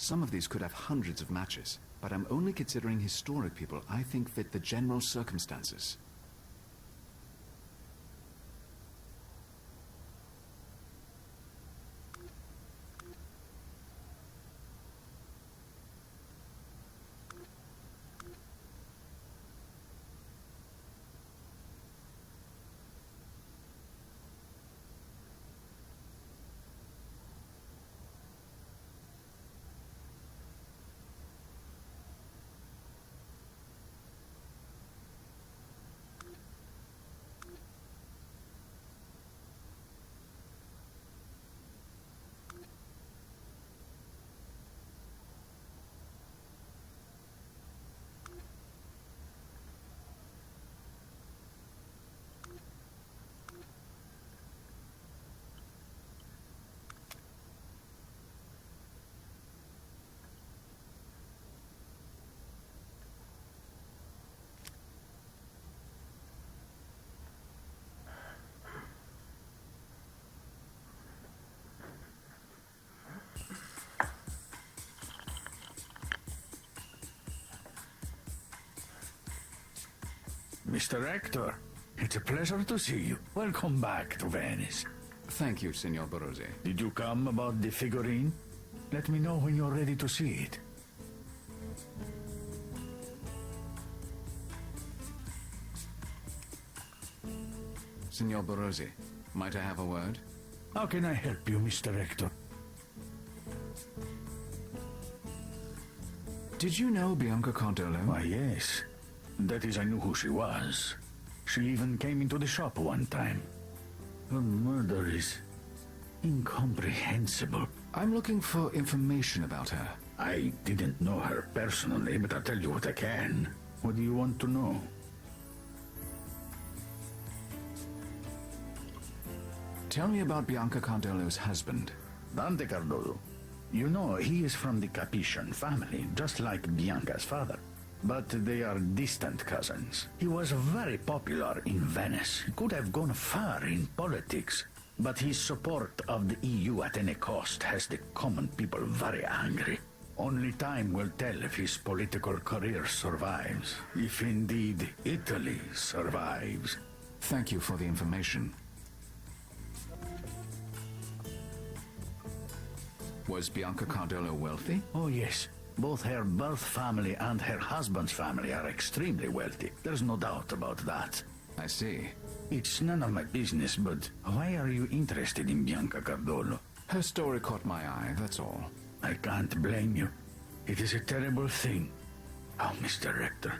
Some of these could have hundreds of matches, but I'm only considering historic people I think fit the general circumstances. Mr. Rector, it's a pleasure to see you. Welcome back to Venice. Thank you, Signor Barozzi. Did you come about the figurine? Let me know when you're ready to see it. Signor Barozzi, might I have a word? How can I help you, Mr. Rector? Did you know Bianca Cardolo? Why, yes. That is, I knew who she was. She even came into the shop one time. Her murder is incomprehensible. I'm looking for information about her. I didn't know her personally, but I'll tell you what I can. What do you want to know? Tell me about Bianca Cardolo's husband. Dante Cardolo. You know, he is from the Capetian family, just like Bianca's father. But they are distant cousins. He was very popular in Venice. He could have gone far in politics. But his support of the EU at any cost has the common people very angry. Only time will tell if his political career survives. If indeed Italy survives. Thank you for the information. Was Bianca Cardolo wealthy? Oh, yes. Both her birth family and her husband's family are extremely wealthy. There's no doubt about that. I see. It's none of my business, but why are you interested in Bianca Cardolo? Her story caught my eye, that's all. I can't blame you. It is a terrible thing. Oh, Mr. Rector,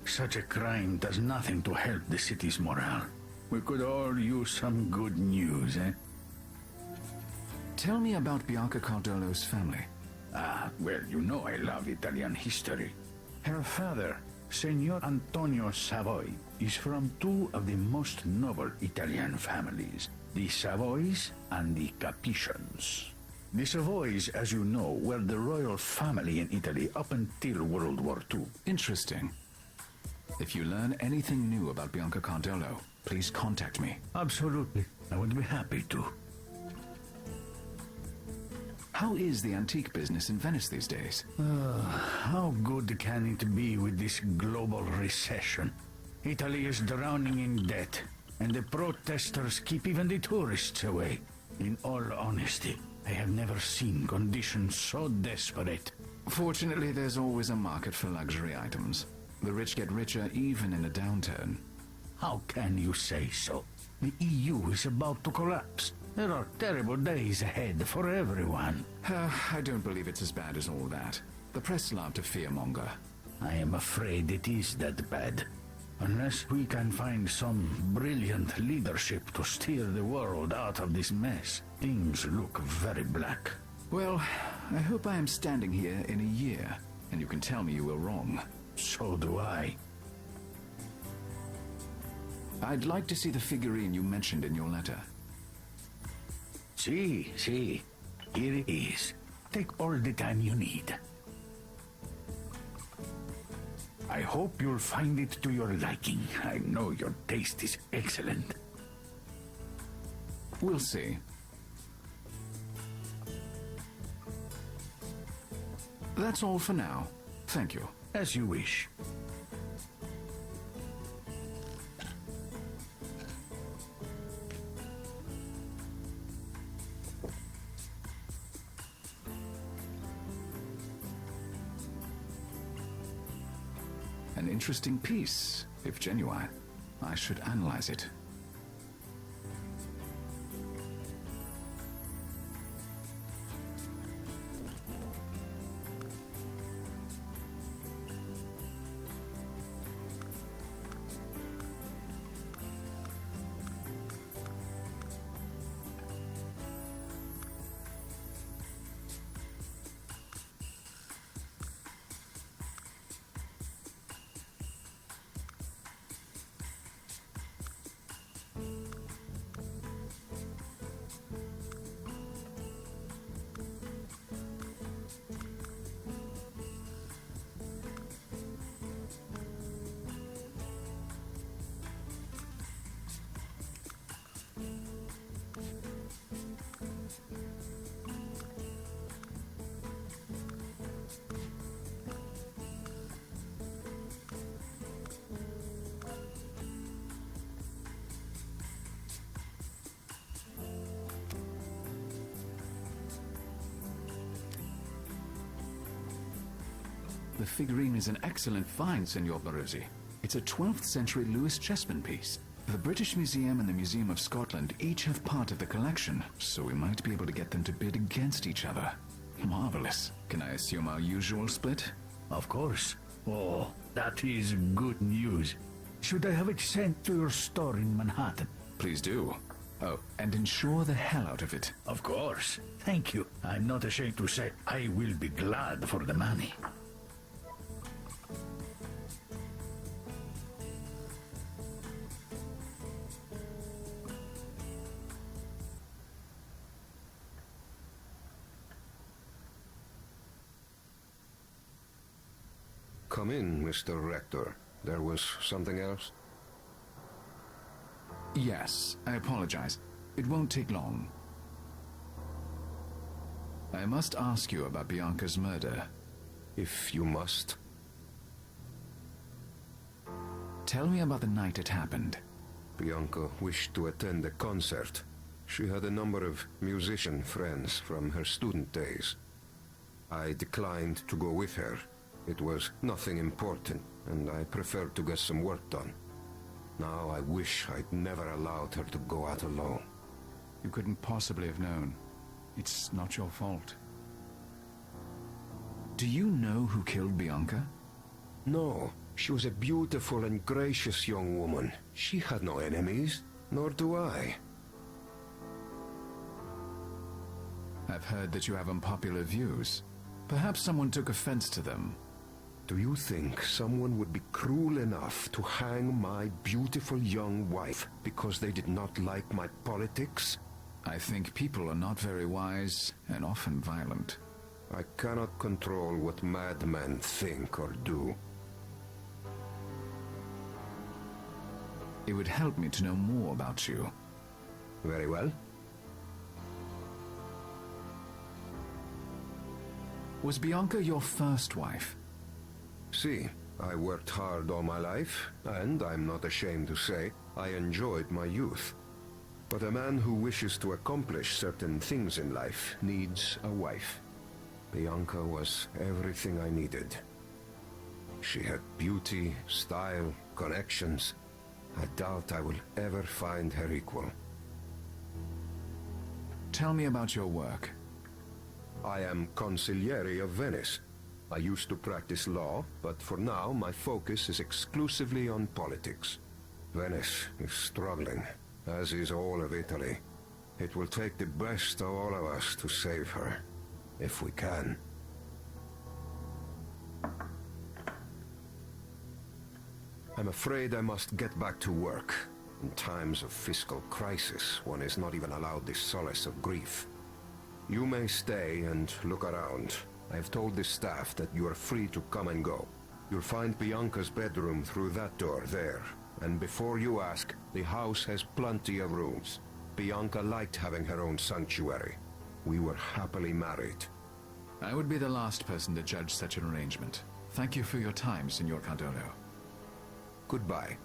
such a crime does nothing to help the city's morale. We could all use some good news, eh? Tell me about Bianca Cardolo's family. Ah, well, you know I love Italian history. Her father, Signor Antonio Savoy, is from two of the most noble Italian families, the Savoys and the Capetians. The Savoys, as you know, were the royal family in Italy up until World War II. Interesting. If you learn anything new about Bianca Cardolo, please contact me. Absolutely. I would be happy to. How is the antique business in Venice these days? How good can it be with this global recession? Italy is drowning in debt, and the protesters keep even the tourists away. In all honesty, I have never seen conditions so desperate. Fortunately, there's always a market for luxury items. The rich get richer even in a downturn. How can you say so? The EU is about to collapse. There are terrible days ahead for everyone. I don't believe it's as bad as all that. The press love to fearmonger. I am afraid it is that bad. Unless we can find some brilliant leadership to steer the world out of this mess, things look very black. Well, I hope I am standing here in a year, and you can tell me you were wrong. So do I. I'd like to see the figurine you mentioned in your letter. See, here it is. Take all the time you need. I hope you'll find it to your liking. I know your taste is excellent. We'll see. That's all for now. Thank you. As you wish. An interesting piece, if genuine. I should analyze it. The figurine is an excellent find, Senor Barozzi. It's a 12th century Lewis Chessman piece. The British Museum and the Museum of Scotland each have part of the collection, so we might be able to get them to bid against each other. Marvelous. Can I assume our usual split? Of course. Oh, that is good news. Should I have it sent to your store in Manhattan? Please do. Oh, and insure the hell out of it. Of course. Thank you. I'm not ashamed to say I will be glad for the money. Come in, Mr. Rector. There was something else? Yes, I apologize. It won't take long. I must ask you about Bianca's murder. If you must. Tell me about the night it happened. Bianca wished to attend a concert. She had a number of musician friends from her student days. I declined to go with her. It was nothing important, and I preferred to get some work done. Now I wish I'd never allowed her to go out alone. You couldn't possibly have known. It's not your fault. Do you know who killed Bianca? No, she was a beautiful and gracious young woman. She had no enemies, nor do I. I've heard that you have unpopular views. Perhaps someone took offense to them. Do you think someone would be cruel enough to hang my beautiful young wife because they did not like my politics? I think people are not very wise and often violent. I cannot control what madmen think or do. It would help me to know more about you. Very well. Was Bianca your first wife? See, I worked hard all my life, and I'm not ashamed to say I enjoyed my youth. But a man who wishes to accomplish certain things in life needs a wife. Bianca was everything I needed. She had beauty, style, connections. I doubt I will ever find her equal. Tell me about your work. I am consigliere of Venice. I used to practice law, but for now my focus is exclusively on politics. Venice is struggling, as is all of Italy. It will take the best of all of us to save her, if we can. I'm afraid I must get back to work. In times of fiscal crisis, one is not even allowed the solace of grief. You may stay and look around. I've told the staff that you are free to come and go. You'll find Bianca's bedroom through that door there. And before you ask, the house has plenty of rooms. Bianca liked having her own sanctuary. We were happily married. I would be the last person to judge such an arrangement. Thank you for your time, Senor Cardolo. Goodbye.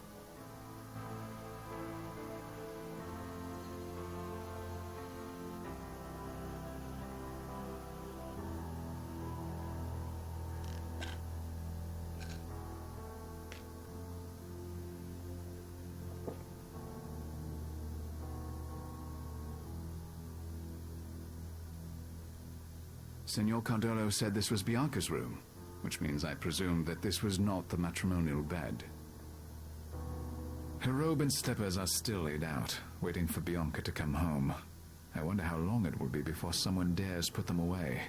Senor Cardolo said this was Bianca's room, which means I presume that this was not the matrimonial bed. Her robe and slippers are still laid out, waiting for Bianca to come home. I wonder how long it will be before someone dares put them away.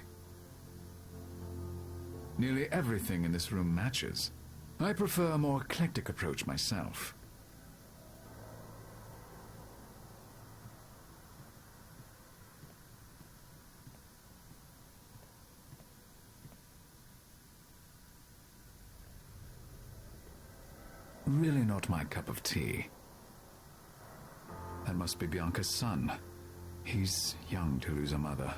Nearly everything in this room matches. I prefer a more eclectic approach myself. Really not my cup of tea. That must be Bianca's son. He's young to lose a mother.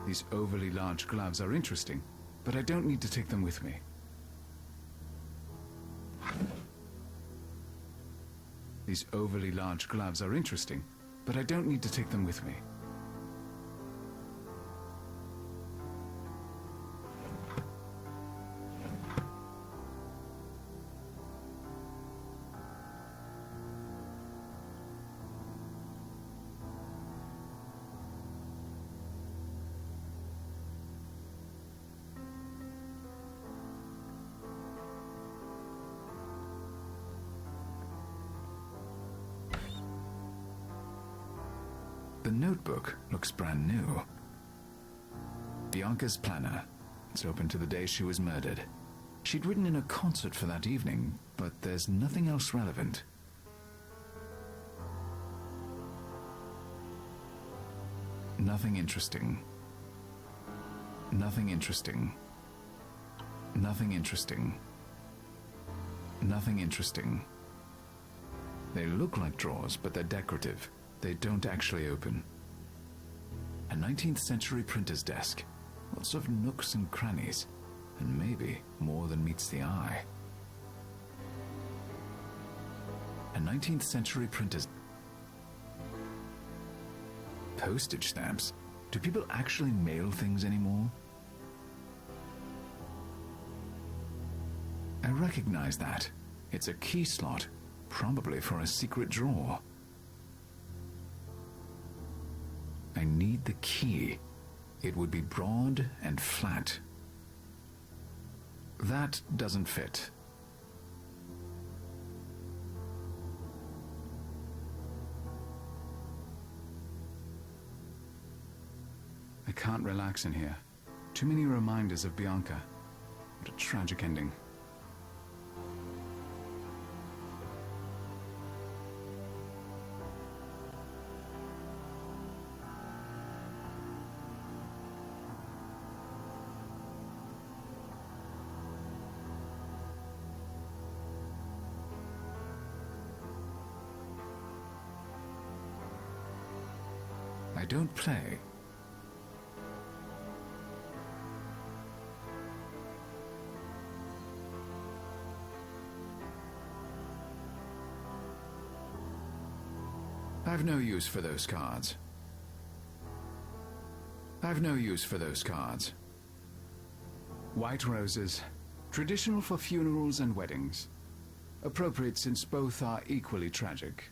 These overly large gloves are interesting, but I don't need to take them with me. These overly large gloves are interesting, but I don't need to take them with me. The notebook looks brand new. Bianca's planner. It's open to the day she was murdered. She'd written in a concert for that evening, but there's nothing else relevant. Nothing interesting. Nothing interesting. Nothing interesting. Nothing interesting. They look like drawers, but they're decorative. They don't actually open. A 19th century printer's desk. Lots of nooks and crannies. And maybe more than meets the eye. A 19th century printer's... Postage stamps? Do people actually mail things anymore? I recognize that. It's a key slot, probably for a secret drawer. I need the key. It would be broad and flat. That doesn't fit. I can't relax in here. Too many reminders of Bianca. What a tragic ending. I don't play. I've no use for those cards. I've no use for those cards. White roses, traditional for funerals and weddings. Appropriate since both are equally tragic.